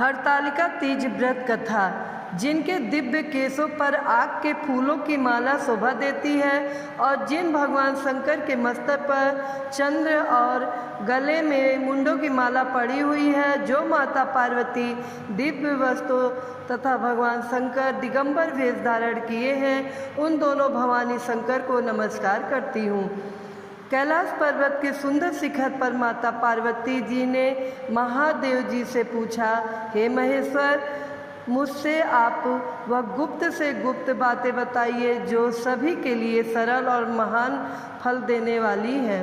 हरतालिका तीज व्रत कथा। जिनके दिव्य केशों पर आग के फूलों की माला शोभा देती है और जिन भगवान शंकर के मस्तक पर चंद्र और गले में मुंडों की माला पड़ी हुई है, जो माता पार्वती दिव्य वस्त्रों तथा भगवान शंकर दिगंबर वेश धारण किए हैं, उन दोनों भवानी शंकर को नमस्कार करती हूँ। कैलाश पर्वत के सुंदर शिखर पर माता पार्वती जी ने महादेव जी से पूछा, हे महेश्वर, मुझसे आप वह गुप्त से गुप्त बातें बताइए जो सभी के लिए सरल और महान फल देने वाली हैं।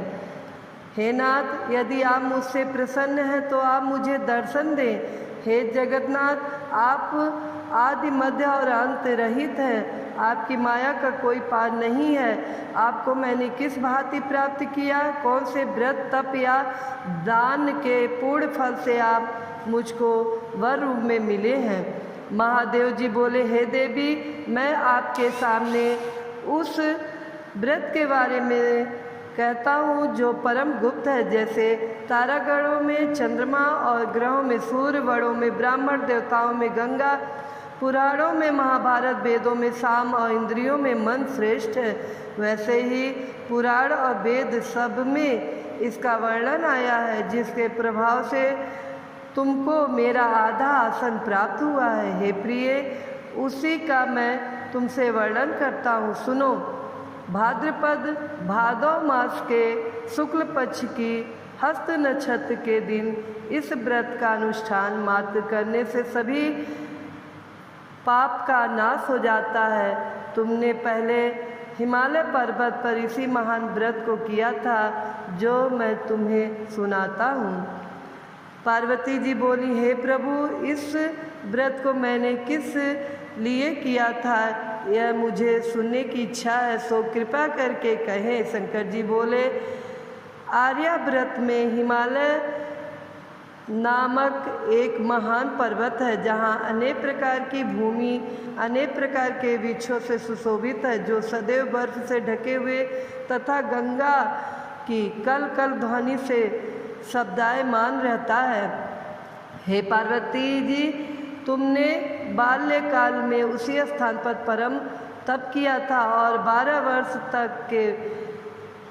हे नाथ, यदि आप मुझसे प्रसन्न हैं तो आप मुझे दर्शन दें। हे जगन्नाथ, आप आदि मध्य और अंत रहित हैं, आपकी माया का कोई पार नहीं है। आपको मैंने किस भांति प्राप्त किया? कौन से व्रत तप या दान के पूर्ण फल से आप मुझको वर रूप में मिले हैं? महादेव जी बोले, हे देवी, मैं आपके सामने उस व्रत के बारे में कहता हूँ जो परम गुप्त है। जैसे तारागणों में चंद्रमा और ग्रहों में सूर्य, वड़ों में ब्राह्मण, देवताओं में गंगा, पुराणों में महाभारत, वेदों में साम और इंद्रियों में मन श्रेष्ठ है, वैसे ही पुराण और वेद सब में इसका वर्णन आया है, जिसके प्रभाव से तुमको मेरा आधा आसन प्राप्त हुआ है। हे प्रिय, उसी का मैं तुमसे वर्णन करता हूँ, सुनो। भाद्रपद भादव मास के शुक्ल पक्ष की हस्त नक्षत्र के दिन इस व्रत का अनुष्ठान मात्र करने से सभी पाप का नाश हो जाता है। तुमने पहले हिमालय पर्वत पर इसी महान व्रत को किया था, जो मैं तुम्हें सुनाता हूँ। पार्वती जी बोली, हे प्रभु, इस व्रत को मैंने किस लिए किया था, यह मुझे सुनने की इच्छा है, सो कृपा करके कहें। शंकर जी बोले, आर्याव्रत में हिमालय नामक एक महान पर्वत है, जहाँ अनेक प्रकार की भूमि अनेक प्रकार के वृक्षों से सुशोभित है, जो सदैव बर्फ से ढके हुए तथा गंगा की कल कल ध्वनि से शब्दायमान रहता है। हे पार्वती जी, तुमने बाल्यकाल में उसी स्थान पर परम तप किया था और 12 वर्ष तक के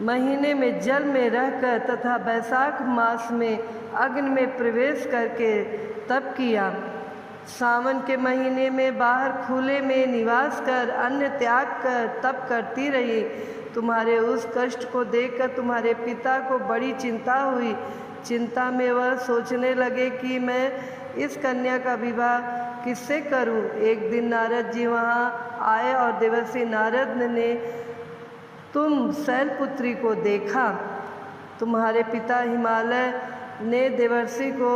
महीने में जल में रहकर तथा वैशाख मास में अग्नि में प्रवेश करके तप किया। सावन के महीने में बाहर खुले में निवास कर अन्न त्याग कर तप करती रही। तुम्हारे उस कष्ट को देखकर तुम्हारे पिता को बड़ी चिंता हुई। चिंता में वह सोचने लगे कि मैं इस कन्या का विवाह किससे करूं। एक दिन नारद जी वहां आए और देवर्षि नारद ने तुम शैलपुत्री को देखा। तुम्हारे पिता हिमालय ने देवर्षि को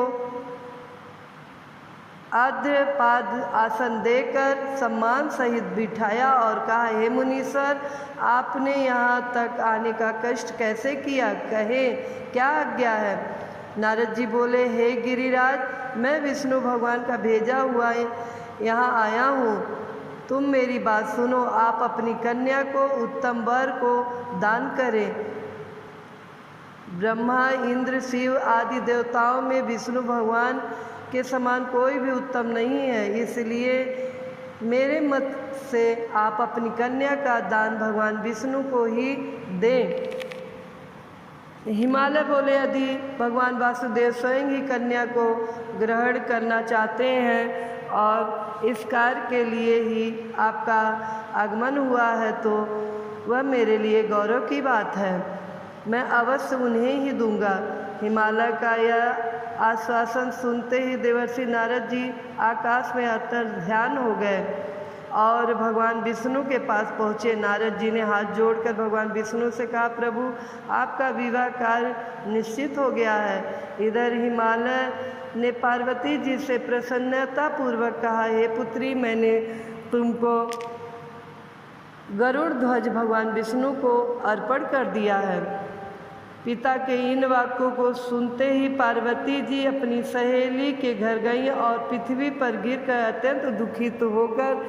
आद्रपाद आसन देकर सम्मान सहित बिठाया और कहा, हे मुनीश्वर, आपने यहाँ तक आने का कष्ट कैसे किया? कहे, क्या आज्ञा है? नारद जी बोले, हे गिरिराज, मैं विष्णु भगवान का भेजा हुआ यहाँ आया हूँ। तुम मेरी बात सुनो। आप अपनी कन्या को उत्तम वर को दान करें। ब्रह्मा, इंद्र, शिव आदि देवताओं में विष्णु भगवान के समान कोई भी उत्तम नहीं है, इसलिए मेरे मत से आप अपनी कन्या का दान भगवान विष्णु को ही दें। हिमालय बोले, यदि भगवान वासुदेव स्वयं ही कन्या को ग्रहण करना चाहते हैं और इस कार्य के लिए ही आपका आगमन हुआ है, तो वह मेरे लिए गौरव की बात है। मैं अवश्य उन्हें ही दूंगा। हिमालय का यह आश्वासन सुनते ही देवर्षि नारद जी आकाश में अतर ध्यान हो गए और भगवान विष्णु के पास पहुँचे। नारद जी ने हाथ जोड़कर भगवान विष्णु से कहा, प्रभु, आपका विवाह कार्य निश्चित हो गया है। इधर हिमालय ने पार्वती जी से प्रसन्नतापूर्वक कहा, हे पुत्री, मैंने तुमको गरुड़ ध्वज भगवान विष्णु को अर्पण कर दिया है। पिता के इन वाक्यों को सुनते ही पार्वती जी अपनी सहेली के घर गईं और पृथ्वी पर गिरकर अत्यंत दुखित होकर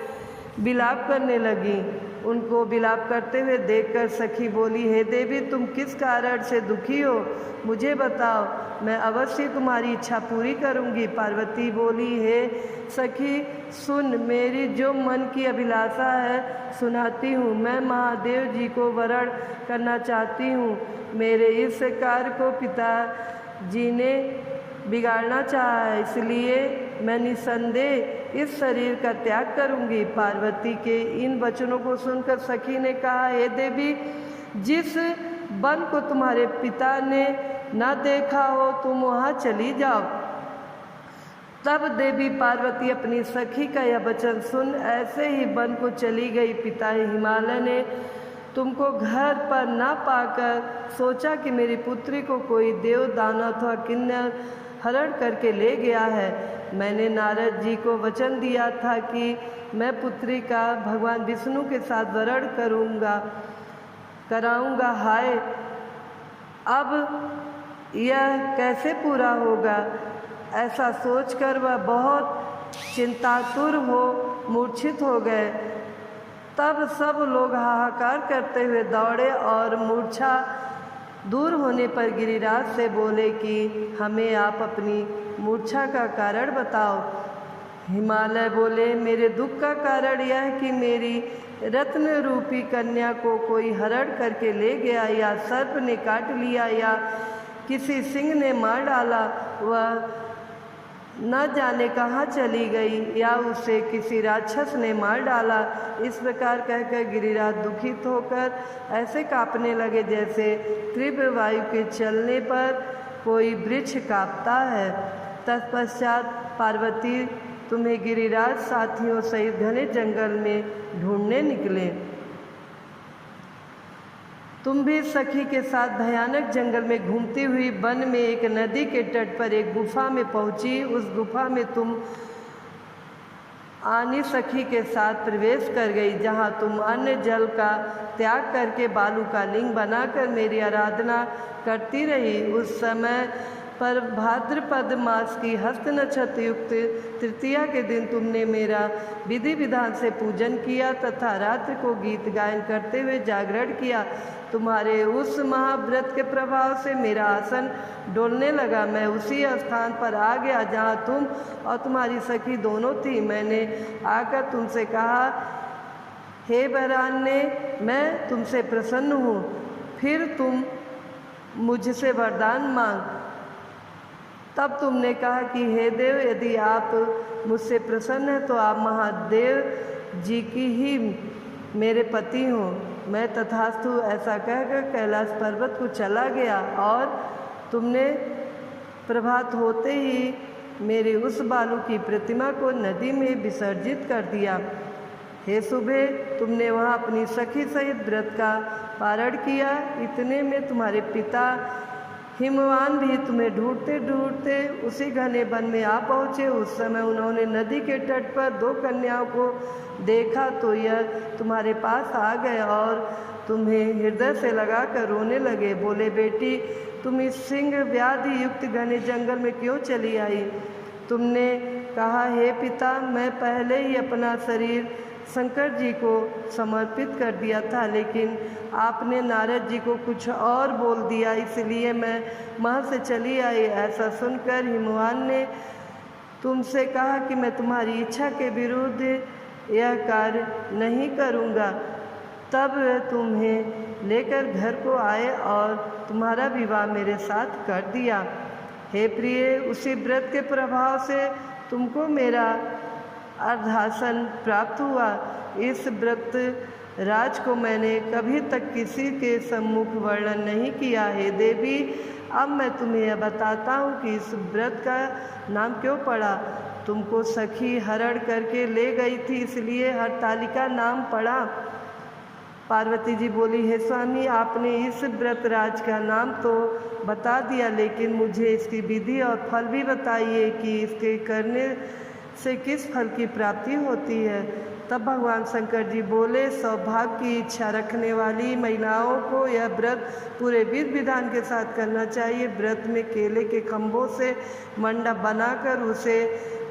विलाप करने लगीं। उनको विलाप करते हुए देखकर सखी बोली, हे देवी, तुम किस कारण से दुखी हो, मुझे बताओ, मैं अवश्य तुम्हारी इच्छा पूरी करूंगी। पार्वती बोली, हे सखी सुन, मेरी जो मन की अभिलाषा है सुनाती हूँ। मैं महादेव जी को वरण करना चाहती हूँ। मेरे इस कार्य को पिताजी ने बिगाड़ना चाहा है, इसलिए मैं निसंदेह इस शरीर का त्याग करूंगी। पार्वती के इन वचनों को सुनकर सखी ने कहा, हे देवी, जिस वन को तुम्हारे पिता ने न देखा हो तुम वहाँ चली जाओ। तब देवी पार्वती अपनी सखी का यह वचन सुन ऐसे ही वन को चली गई। पिता हिमालय ने तुमको घर पर न पाकर सोचा कि मेरी पुत्री को कोई देव दानव अथवा किन्नर हरण करके ले गया है। मैंने नारद जी को वचन दिया था कि मैं पुत्री का भगवान विष्णु के साथ वरण कराऊंगा। हाय, अब यह कैसे पूरा होगा? ऐसा सोचकर वह बहुत चिंतातुर हो मूर्छित हो गए। तब सब लोग हाहाकार करते हुए दौड़े और मूर्छा दूर होने पर गिरिराज से बोले कि हमें आप अपनी मूर्छा का कारण बताओ। हिमालय बोले, मेरे दुख का कारण यह है कि मेरी रत्न रूपी कन्या को कोई हरण करके ले गया, या सर्प ने काट लिया, या किसी सिंह ने मार डाला। वह न जाने कहाँ चली गई, या उसे किसी राक्षस ने मार डाला। इस प्रकार कहकर गिरिराज दुखित होकर ऐसे कांपने लगे जैसे तीव्र वायु के चलने पर कोई वृक्ष कांपता है। तत्पश्चात पार्वती तुम्हें गिरिराज साथियों सहित घने जंगल में ढूंढने निकले। तुम भी सखी के साथ भयानक जंगल में घूमती हुई वन में एक नदी के तट पर एक गुफा में पहुंची। उस गुफा में तुम आनी सखी के साथ प्रवेश कर गई, जहां तुम अन्न जल का त्याग करके बालू का लिंग बनाकर मेरी आराधना करती रही। उस समय पर भाद्रपद मास की हस्त नक्षत्र युक्त तृतीया के दिन तुमने मेरा विधि विधान से पूजन किया तथा रात्रि को गीत गायन करते हुए जागरण किया। तुम्हारे उस महाव्रत के प्रभाव से मेरा आसन डोलने लगा। मैं उसी स्थान पर आ गया जहाँ तुम और तुम्हारी सखी दोनों थी। मैंने आकर तुमसे कहा, हे बहराने, मैं तुमसे प्रसन्न हूँ। फिर तुम मुझसे वरदान मांग। तब तुमने कहा कि हे देव, यदि आप मुझसे प्रसन्न हैं तो आप महादेव जी की ही मेरे पति हों। मैं तथास्तु ऐसा कहकर कैलाश पर्वत को चला गया और तुमने प्रभात होते ही मेरी उस बालू की प्रतिमा को नदी में विसर्जित कर दिया। हे सुबह, तुमने वहाँ अपनी सखी सहित व्रत का पारण किया। इतने में तुम्हारे पिता हिमवान भी तुम्हें ढूंढते ढूंढते उसी घने वन में आ पहुँचे। उस समय उन्होंने नदी के तट पर दो कन्याओं को देखा तो यह तुम्हारे पास आ गए और तुम्हें हृदय से लगाकर रोने लगे। बोले, बेटी, तुम इस सिंह व्याधि युक्त घने जंगल में क्यों चली आई? तुमने कहा, हे पिता, मैं पहले ही अपना शरीर शंकर जी को समर्पित कर दिया था, लेकिन आपने नारद जी को कुछ और बोल दिया, इसलिए मैं महल से चली आई। ऐसा सुनकर हिमवान ने तुमसे कहा कि मैं तुम्हारी इच्छा के विरुद्ध यह कार्य नहीं करूँगा। तब तुम्हें लेकर घर को आए और तुम्हारा विवाह मेरे साथ कर दिया। हे प्रिय, उसी व्रत के प्रभाव से तुमको मेरा अर्धासन प्राप्त हुआ। इस व्रत राज को मैंने कभी तक किसी के सम्मुख वर्णन नहीं किया। हे देवी, अब मैं तुम्हें यह बताता हूँ कि इस व्रत का नाम क्यों पड़ा। तुमको सखी हरण करके ले गई थी, इसलिए हरतालिका नाम पड़ा। पार्वती जी बोली, हे स्वामी, आपने इस व्रत राज का नाम तो बता दिया, लेकिन मुझे इसकी विधि और फल भी बताइए कि इसके करने से किस फल की प्राप्ति होती है। तब भगवान शंकर जी बोले, सौभाग्य की इच्छा रखने वाली महिलाओं को यह व्रत पूरे विधि विधान के साथ करना चाहिए। व्रत में केले के खंभों से मंडप बनाकर उसे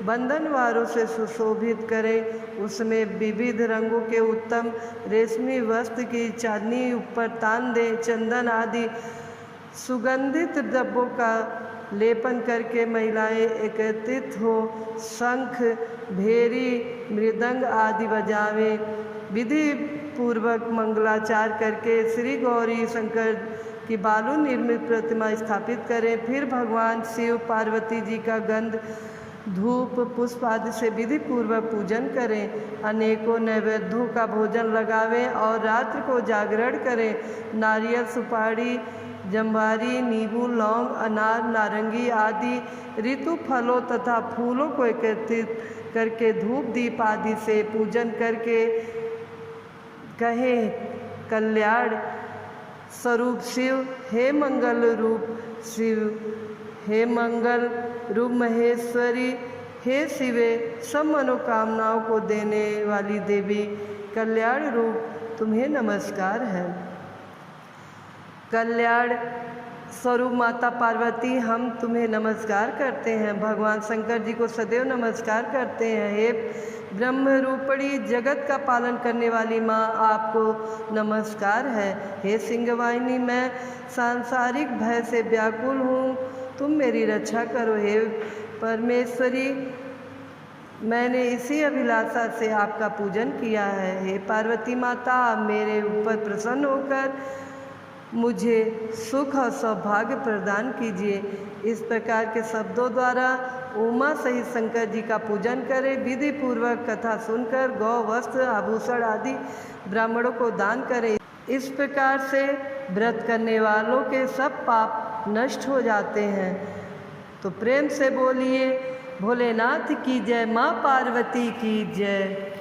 बंधनवारों से सुशोभित करें। उसमें विविध रंगों के उत्तम रेशमी वस्त्र की चांदनी ऊपर तान दें। चंदन आदि सुगंधित द्रव्यों का लेपन करके महिलाएं एकत्रित हो शंख, भेरी, मृदंग आदि बजावें। विधि पूर्वक मंगलाचार करके श्री गौरी शंकर की बालू निर्मित प्रतिमा स्थापित करें। फिर भगवान शिव पार्वती जी का गंध, धूप, पुष्प आदि से विधि पूर्वक पूजन करें। अनेकों नैवेद्यों का भोजन लगावें और रात्रि को जागरण करें। नारियल, सुपारी, जम्बारी, नींबू, लौंग, अनार, नारंगी आदि ऋतु फलों तथा फूलों को एकत्रित करके धूप दीप आदि से पूजन करके कहें, कल्याण स्वरूप शिव, हे मंगल रूप शिव, हे मंगल रूप महेश्वरी, हे शिवे, सब मनोकामनाओं को देने वाली देवी, कल्याण रूप तुम्हें नमस्कार है। कल्याण स्वरूप माता पार्वती, हम तुम्हें नमस्कार करते हैं। भगवान शंकर जी को सदैव नमस्कार करते हैं। हे ब्रह्म रूपणी, जगत का पालन करने वाली माँ, आपको नमस्कार है। हे सिंहवाहिनी, मैं सांसारिक भय से व्याकुल हूँ, तुम मेरी रक्षा करो। हे परमेश्वरी, मैंने इसी अभिलाषा से आपका पूजन किया है। हे पार्वती माता, आप मेरे ऊपर प्रसन्न होकर मुझे सुख और सौभाग्य प्रदान कीजिए। इस प्रकार के शब्दों द्वारा उमा सहित शंकर जी का पूजन करें। विधि पूर्वक कथा सुनकर गौ, वस्त्र, आभूषण आदि ब्राह्मणों को दान करें। इस प्रकार से व्रत करने वालों के सब पाप नष्ट हो जाते हैं। तो प्रेम से बोलिए, भोलेनाथ की जय, माँ पार्वती की जय।